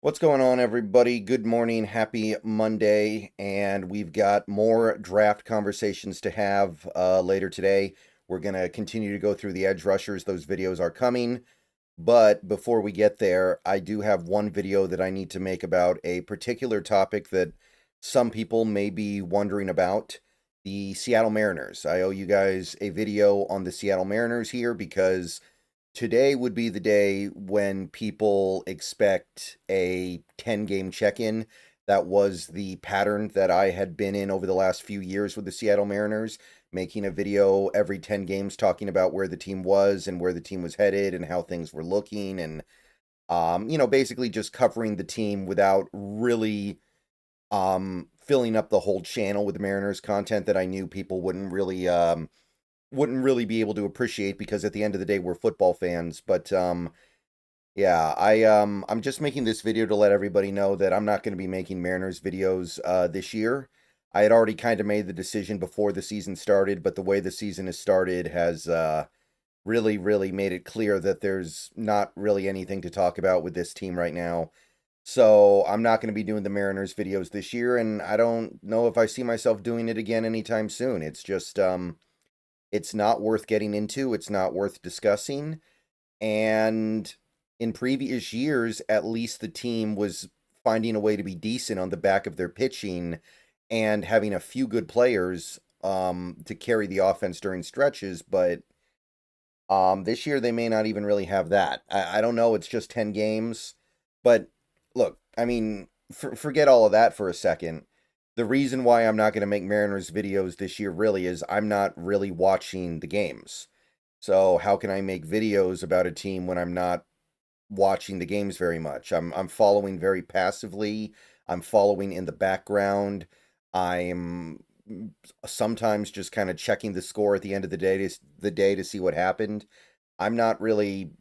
What's going on, everybody? Good morning, happy Monday, and we've got more draft conversations to have later today. We're going to continue to go through the edge rushers. Those videos are coming, but before we get there, I do have one video that I need to make about a particular topic that some people may be wondering about, the Seattle Mariners. I owe you guys a video on the Seattle Mariners here because today would be the day when people expect a 10 game check in. That was the pattern that I had been in over the last few years with the Seattle Mariners, making a video every 10 games talking about where the team was and where the team was headed and how things were looking. And, basically just covering the team without really filling up the whole channel with Mariners content that I knew people wouldn't really be able to appreciate because at the end of the day we're football fans. But yeah, I'm just making this video to let everybody know that I'm not going to be making Mariners videos this year. I had already kind of made the decision before the season started, but the way the season has started has really made it clear that there's not really anything to talk about with this team right now. So I'm not going to be doing the Mariners videos this year, and I don't know if I see myself doing it again anytime soon. It's just it's not worth getting into, it's not worth discussing. And in previous years, at least the team was finding a way to be decent on the back of their pitching and having a few good players to carry the offense during stretches. But this year, they may not even really have that. I don't know. It's just 10 games. But look, I mean, forget all of that for a second. The reason why I'm not going to make Mariners videos this year really is I'm not really watching the games. So how can I make videos about a team when I'm not watching the games very much? I'm following very passively. I'm following in the background. I'm sometimes just kind of checking the score at the end of the day to see what happened. I'm not really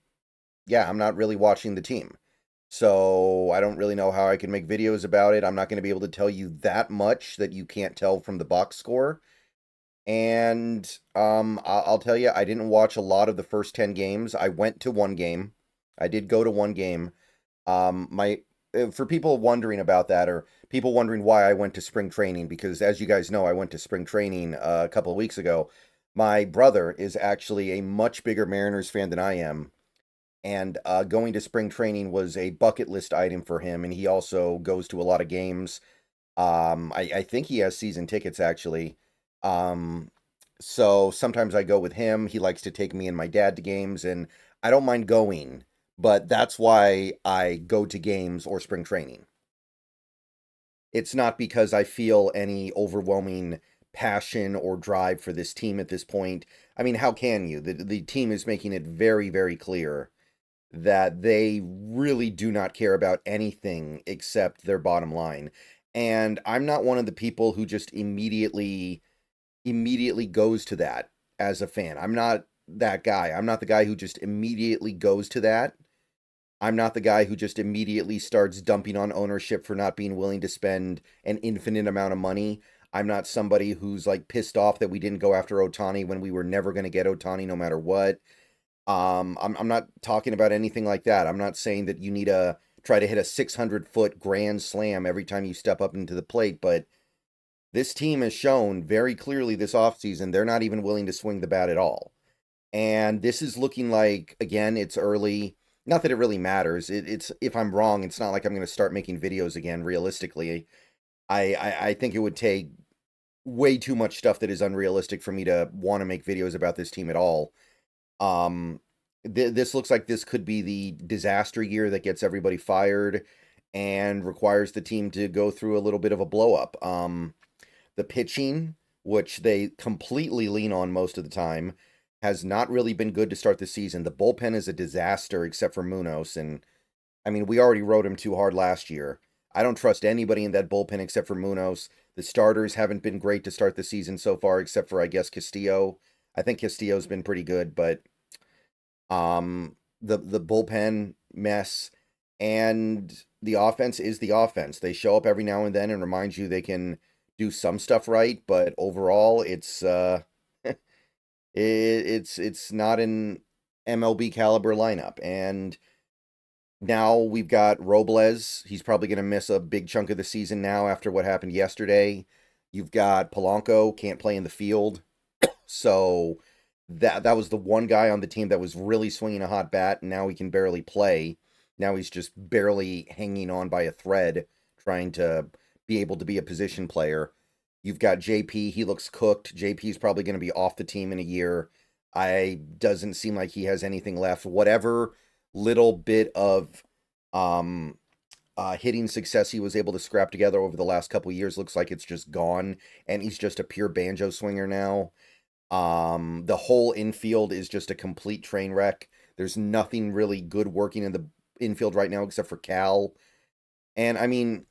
I'm not really watching the team. So I don't really know how I can make videos about it. I'm not going to be able to tell you that much that you can't tell from the box score. And I'll tell you, I didn't watch a lot of the first 10 games. I went to one game. I did go to one game. My For people wondering about that, or people wondering why I went to spring training, because as you guys know, I went to spring training a couple of weeks ago. My brother is actually a much bigger Mariners fan than I am, and going to spring training was a bucket list item for him, and he also goes to a lot of games. I think he has season tickets actually. Um, so sometimes I go with him. He likes to take me and my dad to games, and I don't mind going, but that's why I go to games or spring training. It's not because I feel any overwhelming passion or drive for this team at this point. I mean, how can you? The team is making it very clear that they really do not care about anything except their bottom line. And I'm not one of the people who just immediately goes to that as a fan. I'm not that guy. I'm not the guy who just immediately goes to that. I'm not the guy who just immediately starts dumping on ownership for not being willing to spend an infinite amount of money. I'm not somebody who's like pissed off that we didn't go after Ohtani when we were never going to get Ohtani no matter what. I'm not talking about anything like that. I'm not saying that you need to try to hit a 600-foot grand slam every time you step up into the plate, but this team has shown very clearly this offseason they're not even willing to swing the bat at all. And this is looking like, again, it's early. Not that it really matters. It's if I'm wrong, it's not like I'm going to start making videos again. Realistically, I think it would take way too much stuff that is unrealistic for me to want to make videos about this team at all. Um, this looks like this could be the disaster year that gets everybody fired and requires the team to go through a little bit of a blow up. The pitching, which they completely lean on most of the time, has not really been good to start the season. The bullpen is a disaster except for Munoz, and I mean, we already rode him too hard last year. I don't trust anybody in that bullpen except for Munoz. The starters haven't been great to start the season so far, except for I guess Castillo. I think Castillo's been pretty good, but the bullpen mess, and the offense is the offense. They show up every now and then and remind you they can do some stuff right, but overall it's it's not an MLB caliber lineup. And Now we've got Robles. He's probably going to miss a big chunk of the season now after what happened yesterday. You've got Polanco, can't play in the field. So that was the one guy on the team that was really swinging a hot bat, and now he can barely play. Now he's just barely hanging on by a thread, trying to be able to be a position player. You've got JP, he looks cooked. JP's probably going to be off the team in a year. I doesn't seem like he has anything left. Whatever little bit of um hitting success he was able to scrap together over the last couple years looks like it's just gone, and he's just a pure banjo swinger now. The whole infield is just a complete train wreck. There's nothing really good working in the infield right now except for Cal. And I mean,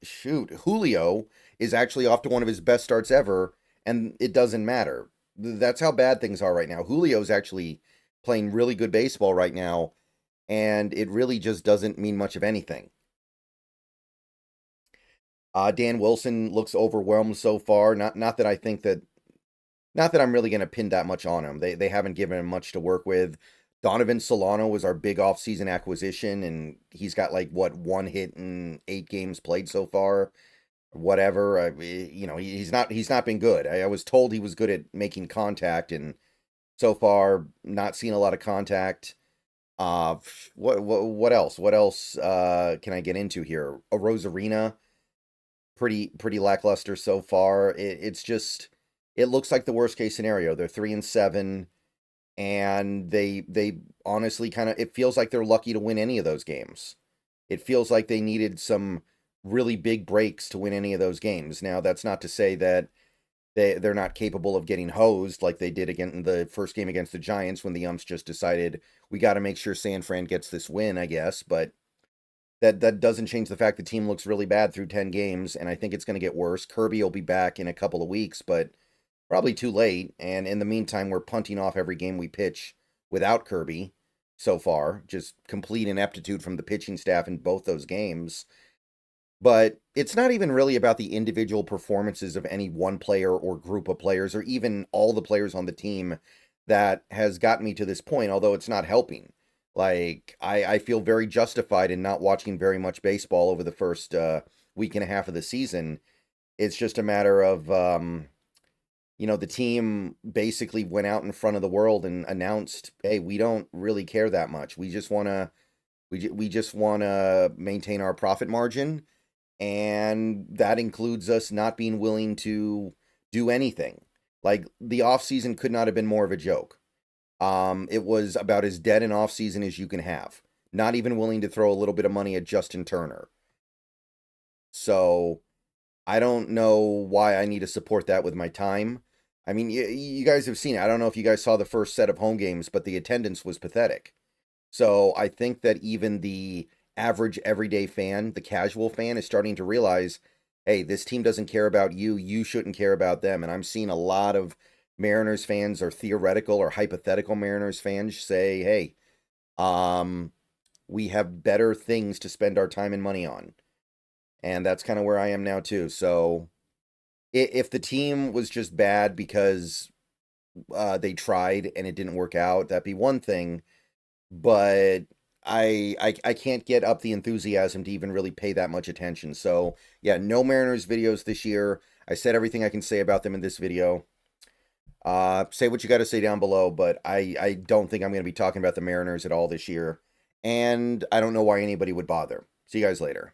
shoot, Julio is actually off to one of his best starts ever, and it doesn't matter. That's how bad things are right now. Julio's actually playing really good baseball right now, and it really just doesn't mean much of anything. Dan Wilson looks overwhelmed so far. Not that I think that not that I'm really going to pin that much on him. They haven't given him much to work with. Donovan Solano was our big offseason acquisition, and he's got like what, one hit in 8 games played so far. Whatever, he's not been good. I was told he was good at making contact, and so far not seeing a lot of contact. What else? What else can I get into here? A Rosarina, pretty lackluster so far. It's just it looks like the worst case scenario. They're 3-7, and they honestly kind of, it feels like they're lucky to win any of those games. It feels like they needed some really big breaks to win any of those games. Now, that's not to say that they're not capable of getting hosed like they did again in the first game against the Giants when the umps just decided we got to make sure San Fran gets this win, I guess. But that doesn't change the fact the team looks really bad through 10 games, and I think it's going to get worse. Kirby will be back in a couple of weeks, but probably too late. And in the meantime, we're punting off every game we pitch without Kirby so far. Just complete ineptitude from the pitching staff in both those games. But it's not even really about the individual performances of any one player or group of players, or even all the players on the team, that has gotten me to this point, although it's not helping. Like, I feel very justified in not watching very much baseball over the first week and a half of the season. It's just a matter of, the team basically went out in front of the world and announced, hey, we don't really care that much. We just want to we just want to maintain our profit margin, and that includes us not being willing to do anything. Like, the offseason could not have been more of a joke. It was about as dead an offseason as you can have. Not even willing to throw a little bit of money at Justin Turner. So I don't know why I need to support that with my time. I mean, you guys have seen it. I don't know if you guys saw the first set of home games, but the attendance was pathetic. So I think that even the average everyday fan, the casual fan, is starting to realize, hey, this team doesn't care about you. You shouldn't care about them. And I'm seeing a lot of Mariners fans, or theoretical or hypothetical Mariners fans, say, hey, we have better things to spend our time and money on. And that's kind of where I am now too. So if the team was just bad because they tried and it didn't work out, that'd be one thing. But I can't get up the enthusiasm to even really pay that much attention. So yeah, no Mariners videos this year. I said everything I can say about them in this video. Say what you got to say down below, but I don't think I'm going to be talking about the Mariners at all this year. And I don't know why anybody would bother. See you guys later.